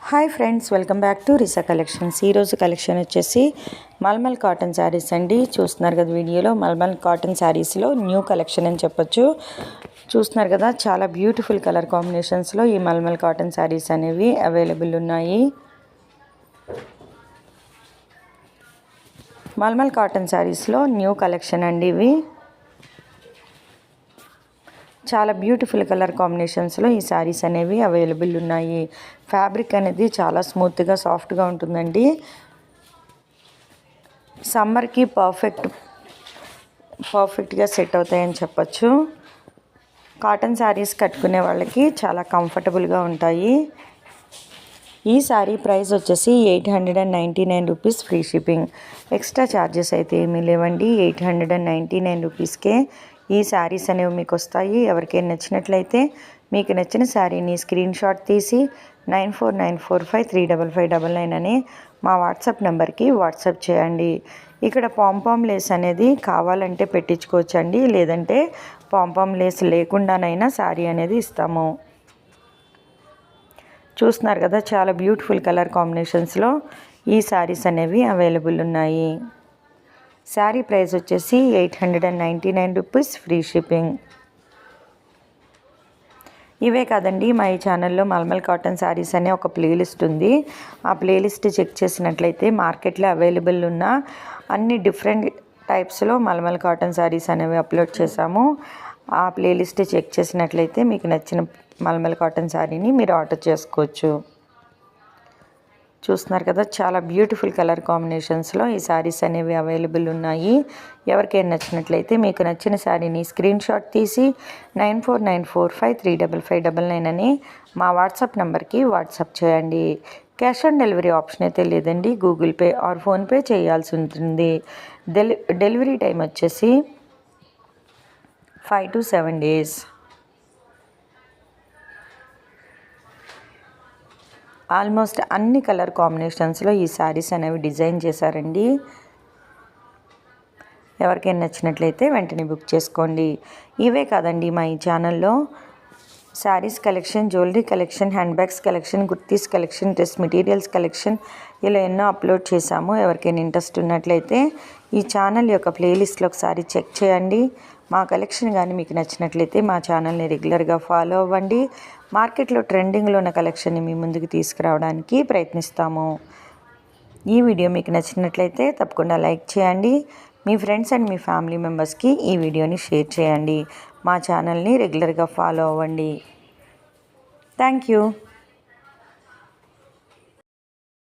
Hi friends, welcome back to Risa collections. ఈరోజు collection వచ్చేసి mulmul cotton sarees అండి. చూస్తున్నారు కదా వీడియోలో, మల్మల్ కాటన్ శారీస్లో న్యూ కలెక్షన్ అని చెప్పొచ్చు. చూస్తున్నారు కదా, చాలా బ్యూటిఫుల్ కలర్ కాంబినేషన్స్లో ఈ మల్మల్ కాటన్ శారీస్ అనేవి అవైలబుల్ ఉన్నాయి. మల్మల్ కాటన్ శారీస్లో న్యూ కలెక్షన్ అండి ఇవి. చాలా బ్యూటిఫుల్ కలర్ కాంబినేషన్స్లో ఈ శారీస్ అనేవి అవైలబుల్ ఉన్నాయి. ఫ్యాబ్రిక్ అనేది చాలా స్మూత్గా సాఫ్ట్గా ఉంటుందండి. సమ్మర్కి పర్ఫెక్ట్గా సెట్ అవుతాయని చెప్పచ్చు. కాటన్ శారీస్ కట్టుకునే వాళ్ళకి చాలా కంఫర్టబుల్గా ఉంటాయి. ఈ శారీ ప్రైస్ వచ్చేసి 899 rupees, free shipping. Extra charges అయితే ఏమీ లేవండి. 899 రూపీస్కే ఈ శారీస్ అనేవి మీకు వస్తాయి. ఎవరికైనా నచ్చినట్లయితే మీకు నచ్చిన శారీని స్క్రీన్ షాట్ తీసి 9494535599 అని మా వాట్సాప్ నెంబర్కి వాట్సాప్ చేయండి. ఇక్కడ పాంపామ్ లేస్ అనేది కావాలంటే పెట్టించుకోవచ్చండి, లేదంటే పాంపామ్ లేస్ లేకుండానైనా శారీ అనేది ఇస్తాము. చూస్తున్నారు కదా, చాలా బ్యూటిఫుల్ కలర్ కాంబినేషన్స్లో ఈ శారీస్ అనేవి అవైలబుల్ ఉన్నాయి. శారీ ప్రైస్ వచ్చేసి 899 రూపీస్, ఫ్రీ షిప్పింగ్. ఇవే కాదండి, మా ఈ ఛానల్లో మల్మల్ కాటన్ శారీస్ అనే ఒక ప్లేలిస్ట్ ఉంది. ఆ ప్లేలిస్ట్ చెక్ చేసినట్లయితే మార్కెట్లో అవైలబుల్ ఉన్న అన్ని డిఫరెంట్ టైప్స్లో మల్మల్ కాటన్ శారీస్ అనేవి అప్లోడ్ చేశాము. ఆ ప్లేలిస్ట్ చెక్ చేసినట్లయితే మీకు నచ్చిన మల్మల్ కాటన్ శారీని మీరు ఆర్డర్ చేసుకోవచ్చు. చూస్తున్నారు కదా, చాలా బ్యూటిఫుల్ కలర్ కాంబినేషన్స్లో ఈ శారీస్ అనేవి అవైలబుల్ ఉన్నాయి. ఎవరికైనా నచ్చినట్లయితే మీకు నచ్చిన శారీని స్క్రీన్ షాట్ తీసి 9494535599 అని మా వాట్సాప్ నెంబర్కి వాట్సాప్ చేయండి. క్యాష్ ఆన్ డెలివరీ ఆప్షన్ అయితే లేదండి. గూగుల్ పే ఆర్ ఫోన్పే చేయాల్సి ఉంటుంది. డెలివరీ టైం వచ్చేసి 5 to 7 days. ఆల్మోస్ట్ అన్ని కలర్ కాంబినేషన్స్లో ఈ శారీస్ అనేవి డిజైన్ చేశారండి. ఎవరికైనా నచ్చినట్లయితే వెంటనే బుక్ చేసుకోండి. ఇవే కాదండి, మా ఈ ఛానల్లో saris collection, jewellery collection, hand bags collection, kurtis collection, dress materials collection ఇలా ఎన్నో అప్లోడ్ చేశాము. ఎవరికైనా ఇంట్రెస్ట్ ఉన్నట్లయితే ఈ ఛానల్ యొక్క ప్లేలిస్ట్లో ఒకసారి చెక్ చేయండి. మా కలెక్షన్ కానీ మీకు నచ్చినట్లయితే మా ఛానల్ని రెగ్యులర్గా ఫాలో అవ్వండి. మార్కెట్లో ట్రెండింగ్లో ఉన్న కలెక్షన్ని మీ ముందుకు తీసుకురావడానికి ప్రయత్నిస్తాము. ఈ వీడియో మీకు నచ్చినట్లయితే తప్పకుండా లైక్ చేయండి. మీ ఫ్రెండ్స్ అండ్ మీ ఫ్యామిలీ మెంబర్స్కి ఈ వీడియోని షేర్ చేయండి. మా ఛానల్ని రెగ్యులర్గా ఫాలో అవ్వండి. Thank you.